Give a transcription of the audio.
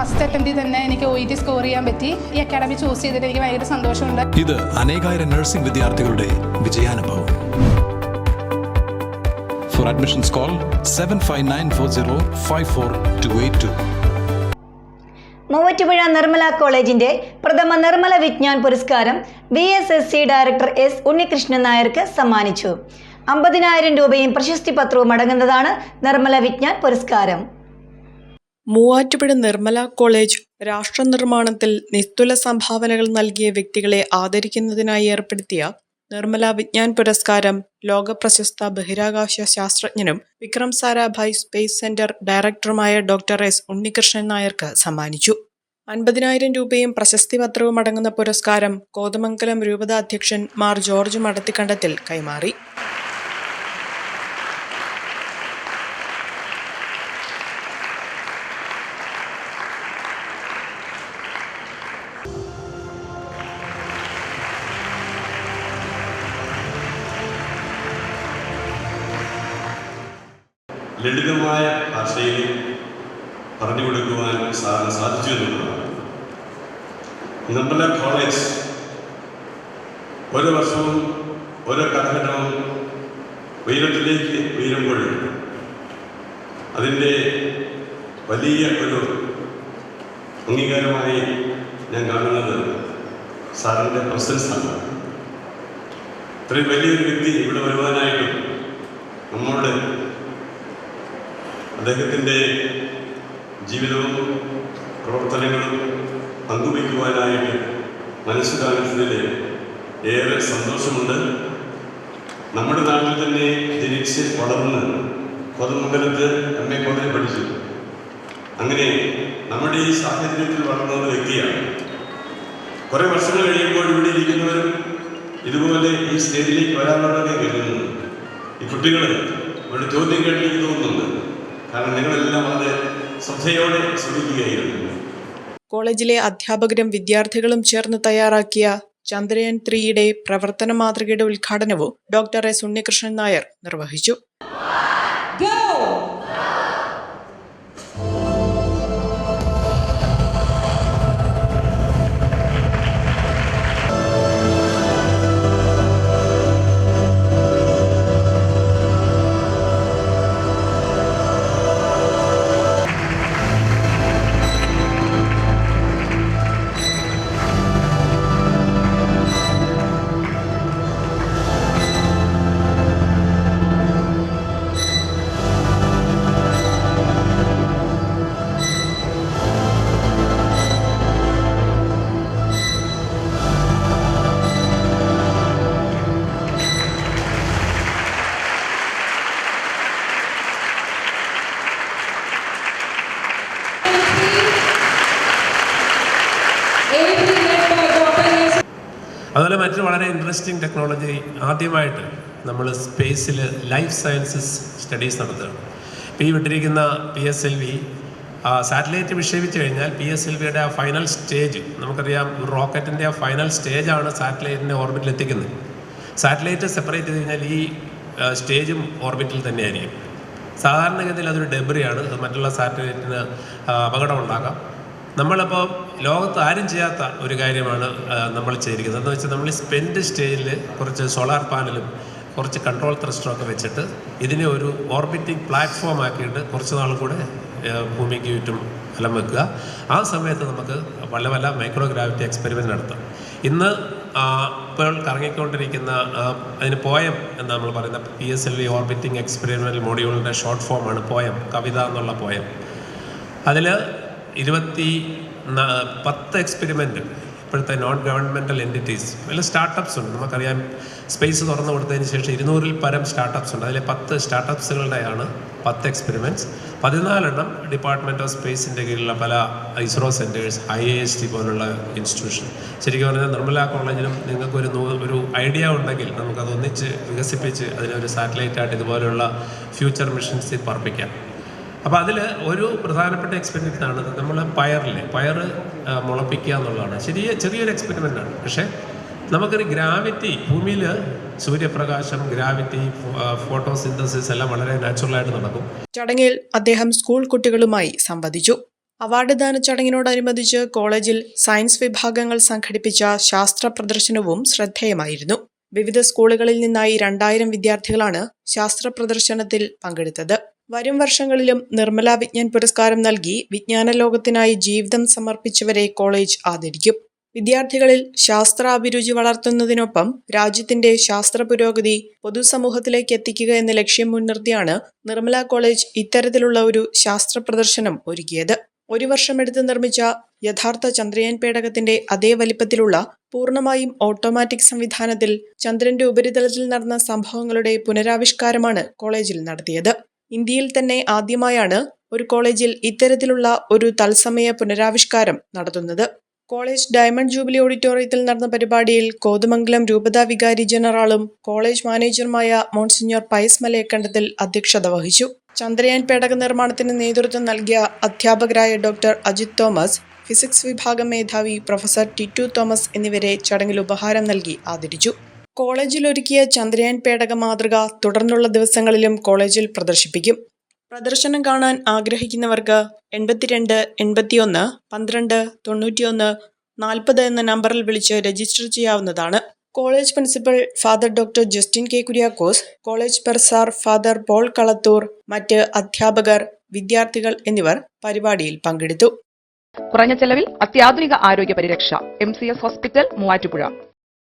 First അറ്റംപ്റ്റിൽ തന്നെ എനിക്ക് OET score ചെയ്യാൻ പറ്റി. ഈ അക്കാഡമി ചൂസ് ചെയ്തിട്ട് എനിക്ക് ഭയങ്കര സന്തോഷമുണ്ട്. ഇത് അനേകായിരം നഴ്സിംഗ് വിദ്യാർത്ഥികളുടെ വിജയാനുഭവം. For admissions call 7594054282. Muvattupuzha Nirmala കോളേജിന്റെ പ്രഥമ നിർമ്മല വിജ്ഞാൻ പുരസ്കാരം VSSC ഡയറക്ടർ S. ഉണ്ണികൃഷ്ണൻ നായർക്ക് സമ്മാനിച്ചു. 50,000 രൂപയും പ്രശസ്തി പത്രവും അടങ്ങുന്നതാണ് നിർമ്മല വിജ്ഞാൻ പുരസ്കാരം. മൂവാറ്റുപുഴ നിർമ്മല കോളേജ് രാഷ്ട്ര നിർമ്മാണത്തിൽ നിസ്തുല സംഭാവനകൾ നൽകിയ വ്യക്തികളെ ആദരിക്കുന്നതിനായി ഏർപ്പെടുത്തിയ നിർമ്മല വിജ്ഞാൻ പുരസ്കാരം ലോകപ്രശസ്ത ബഹിരാകാശ ശാസ്ത്രജ്ഞനും വിക്രം സാരാഭായ് സ്പേസ് സെന്റർ ഡയറക്ടറുമായ ഡോക്ടർ S. ഉണ്ണികൃഷ്ണൻ നായർക്ക് സമ്മാനിച്ചു. 50,000 രൂപയും പ്രശസ്തി പത്രവും അടങ്ങുന്ന പുരസ്കാരം കോതമംഗലം രൂപത അധ്യക്ഷൻ മാർ ജോർജ് മടത്തിക്കണ്ടത്തിൽ കൈമാറി. ലളിതമായ ഭാഷയിൽ പറഞ്ഞു കൊടുക്കുവാൻ സാധിച്ചു എന്നുള്ളതാണ്. നിർമ്മല കോളേജ് ഓരോ വർഷവും ഓരോ കാലഘട്ടവും ഉയരത്തിലേക്ക് ഉയരുമ്പോൾ അതിൻ്റെ വലിയ ഒരു അംഗീകാരമായി ഞാൻ കാണുന്നത് സാറിൻ്റെ പ്രസൻസാണ്. ഇത്രയും വലിയൊരു വ്യക്തി ഇവിടെ വരുവാനായിട്ടും നമ്മോട് അദ്ദേഹത്തിൻ്റെ ജീവിതവും പ്രവർത്തനങ്ങളും പങ്കുവയ്ക്കുവാനായിട്ട് മനസ്സ് കാണിച്ചതിൽ ഏറെ സന്തോഷമുണ്ട്. നമ്മുടെ നാട്ടിൽ തന്നെ ജനിച്ച് വളർന്ന് കോതമംഗലത്ത് MA കോളേജിൽ പഠിച്ചു. അങ്ങനെ നമ്മുടെ ഈ സാഹചര്യത്തിൽ വളർന്ന ഒരു വ്യക്തിയാണ്. കുറേ വർഷങ്ങൾ കഴിയുമ്പോൾ ഇവിടെ ഇരിക്കുന്നവരും ഇതുപോലെ ഈ സ്റ്റേജിലേക്ക് വരാനുള്ളതൊക്കെ കരുതുന്നു. ഈ കുട്ടികൾ ഇവിടെ ചോദ്യം കേട്ടിലേക്ക് തോന്നുന്നുണ്ട്. കാരണം നിങ്ങളെല്ലാം വളരെ ശ്രദ്ധയോടെ ശ്രമിക്കുകയായിരുന്നു. കോളേജിലെ അധ്യാപകരും വിദ്യാർത്ഥികളും ചേർന്ന് തയ്യാറാക്കിയ ചന്ദ്രയാൻ 3യുടെ പ്രവർത്തന മാതൃകയുടെ ഉദ്ഘാടനവും ഡോക്ടർ S. ഉണ്ണികൃഷ്ണൻ നായർ നിർവഹിച്ചു. അതുപോലെ മറ്റൊരു വളരെ ഇൻട്രസ്റ്റിംഗ് ടെക്നോളജി ആദ്യമായിട്ട് നമ്മൾ സ്പേസിൽ ലൈഫ് സയൻസസ് സ്റ്റഡീസ് നടത്തുകയാണ്. ഇപ്പോൾ ഈ വിട്ടിരിക്കുന്ന PSLV സാറ്റലൈറ്റ് വിക്ഷേപിച്ച് കഴിഞ്ഞാൽ PSLVയുടെ ആ ഫൈനൽ സ്റ്റേജ് നമുക്കറിയാം. ഒരു റോക്കറ്റിൻ്റെ ആ ഫൈനൽ സ്റ്റേജാണ് സാറ്റലൈറ്റിൻ്റെ ഓർബിറ്റിൽ എത്തിക്കുന്നത്. സാറ്റലൈറ്റ് സെപ്പറേറ്റ് ചെയ്ത് കഴിഞ്ഞാൽ ഈ സ്റ്റേജും ഓർബിറ്റിൽ തന്നെയായിരിക്കും. സാധാരണഗതിയിൽ അതൊരു ഡെബ്രിയാണ്. മറ്റുള്ള സാറ്റലൈറ്റിന് അപകടം ഉണ്ടാക്കാം. നമ്മളിപ്പോൾ ലോകത്ത് ആരും ചെയ്യാത്ത ഒരു കാര്യമാണ് നമ്മൾ ചെയ്തിരിക്കുന്നത്. എന്ന് വെച്ചാൽ നമ്മൾ സ്പെൻഡ് സ്റ്റേജിൽ കുറച്ച് സോളാർ പാനലും കുറച്ച് കൺട്രോൾ ത്രസ്റ്ററും ഒക്കെ വെച്ചിട്ട് ഇതിനെ ഒരു ഓർബിറ്റിംഗ് പ്ലാറ്റ്ഫോം ആക്കിയിട്ട് കുറച്ച് നാളും കൂടെ ഭൂമിക്ക് ചുറ്റും ഫലം വെക്കുക. ആ സമയത്ത് നമുക്ക് പല പല മൈക്രോഗ്രാവിറ്റി എക്സ്പെരിമെൻ്റ് നടത്താം. ഇന്ന് ഇപ്പോൾ കറങ്ങിക്കൊണ്ടിരിക്കുന്ന അതിന് പോയം എന്ന് നമ്മൾ പറയുന്ന PSLV ഓർബിറ്റിംഗ് എക്സ്പെരിമെൻ്റൽ മൊഡ്യൂളിൻ്റെ ഷോർട്ട് ഫോമാണ് പോയം, കവിത എന്നുള്ള പോയം. അതിൽ 10 എക്സ്പെരിമെൻ്റ് ഇപ്പോഴത്തെ നോൺ ഗവൺമെൻറ്റൽ എൻറ്റിറ്റീസ് അതിൽ സ്റ്റാർട്ടപ്സ് ഉണ്ട്. നമുക്കറിയാം സ്പേസ് തുറന്നു കൊടുത്തതിന് ശേഷം 200-ൽ പരം സ്റ്റാർട്ടപ്സ് ഉണ്ട്. അതിലെ 10 സ്റ്റാർട്ടപ്സുകളുടെയാണ് 10 എക്സ്പെരിമെൻറ്റ്സ്. 14 ഡിപ്പാർട്ട്മെൻറ്റ് ഓഫ് സ്പേസിൻ്റെ കീഴിലുള്ള പല ISRO സെൻറ്റേഴ്സ്, IIST പോലുള്ള ഇൻസ്റ്റിറ്റ്യൂഷൻ. ശരിക്കും പറഞ്ഞാൽ നിർമ്മല കോളേജിലും നിങ്ങൾക്കൊരു ഐഡിയ ഉണ്ടെങ്കിൽ നമുക്കത് ഒന്നിച്ച് വികസിപ്പിച്ച് അതിനൊരു സാറ്റലൈറ്റായിട്ട് ഇതുപോലെയുള്ള ഫ്യൂച്ചർ മിഷൻസിൽ പറപ്പിക്കാം. അപ്പോൾ അതിൽ ഒരു പ്രധാനപ്പെട്ട എക്സ്പെരിമെൻ്റാണ് നമ്മൾ പയർ മുളപ്പിക്കുക എന്നുള്ളതാണ്. ചെറിയൊരു എക്സ്പെരിമെൻ്റാണ്. പക്ഷേ നമുക്കൊരു ഗ്രാവിറ്റി, ഭൂമിയിൽ സൂര്യപ്രകാശം, ഗ്രാവിറ്റി, ഫോട്ടോസിന്തസിസ് എല്ലാം വളരെ നാച്ചുറലായിട്ട് നടക്കും. ചടങ്ങിൽ അദ്ദേഹം സ്കൂൾ കുട്ടികളുമായി സംവദിച്ചു. അവാർഡ് ദാന ചടങ്ങിനോടനുബന്ധിച്ച് കോളേജിൽ സയൻസ് വിഭാഗങ്ങൾ സംഘടിപ്പിച്ച ശാസ്ത്ര പ്രദർശനവും ശ്രദ്ധേയമായിരുന്നു. വിവിധ സ്കൂളുകളിൽ നിന്നായി 2000 വിദ്യാർത്ഥികളാണ് ശാസ്ത്ര പ്രദർശനത്തിൽ പങ്കെടുത്തത്. വരും വർഷങ്ങളിലും നിർമ്മല വിജ്ഞാൻ പുരസ്കാരം നൽകി വിജ്ഞാന ലോകത്തിനായി ജീവിതം സമർപ്പിച്ചവരെ കോളേജ് ആദരിക്കും. വിദ്യാർത്ഥികളിൽ ശാസ്ത്രാഭിരുചി വളർത്തുന്നതിനൊപ്പം രാജ്യത്തിന്റെ ശാസ്ത്ര പുരോഗതി പൊതുസമൂഹത്തിലേക്ക് എത്തിക്കുക എന്ന ലക്ഷ്യം മുൻനിർത്തിയാണ് നിർമ്മല കോളേജ് ഇത്തരത്തിലുള്ള ഒരു ശാസ്ത്ര പ്രദർശനം ഒരുക്കിയത്. 1 വർഷമെടുത്ത് നിർമ്മിച്ച യഥാർത്ഥ ചന്ദ്രയാൻ പേടകത്തിന്റെ അതേ വലിപ്പത്തിലുള്ള പൂർണ്ണമായും ഓട്ടോമാറ്റിക് സംവിധാനത്തിൽ ചന്ദ്രന്റെ ഉപരിതലത്തിൽ നടന്ന സംഭവങ്ങളുടെ പുനരാവിഷ്കാരമാണ് കോളേജിൽ നടത്തിയത്. ഇന്ത്യയിൽ തന്നെ ആദ്യമായാണ് ഒരു കോളേജിൽ ഇത്തരത്തിലുള്ള ഒരു തത്സമയ പുനരാവിഷ്കാരം നടത്തുന്നത്. കോളേജ് ഡയമണ്ട് ജൂബിലി ഓഡിറ്റോറിയത്തിൽ നടന്ന പരിപാടിയിൽ കോതമംഗലം രൂപതാ വികാരി ജനറാളും കോളേജ് മാനേജറുമായ മോൺസിഞ്ഞോർ പയസ് മലയക്കണ്ടത്തിൽ അധ്യക്ഷത വഹിച്ചു. ചന്ദ്രയാൻ പേടക നിർമ്മാണത്തിന് നേതൃത്വം നൽകിയ അധ്യാപകരായ ഡോക്ടർ അജിത് തോമസ്, ഫിസിക്സ് വിഭാഗം മേധാവി പ്രൊഫസർ ടിറ്റു തോമസ് എന്നിവരെ ചടങ്ങിൽ ഉപഹാരം നൽകി ആദരിച്ചു. കോളേജിൽ ഒരുക്കിയ ചന്ദ്രയാൻ പേടക മാതൃക തുടർന്നുള്ള ദിവസങ്ങളിലും കോളേജിൽ പ്രദർശിപ്പിക്കും. പ്രദർശനം കാണാൻ ആഗ്രഹിക്കുന്നവർക്ക് 82 81 12 91 40 എന്ന നമ്പറിൽ വിളിച്ച് രജിസ്റ്റർ ചെയ്യാവുന്നതാണ്. College principal father doctor Justin K Kuriakose, college bursar father Paul Kalathoor, മറ്റ് അധ്യാപകർ, വിദ്യാർത്ഥികൾ എന്നിവർ പരിപാടിയിൽ പങ്കെടുത്തു. കുറഞ്ഞ ചെലവിൽ അത്യാധുനിക ആരോഗ്യ പരിരക്ഷ. MCS hospital, Muvattupuzha.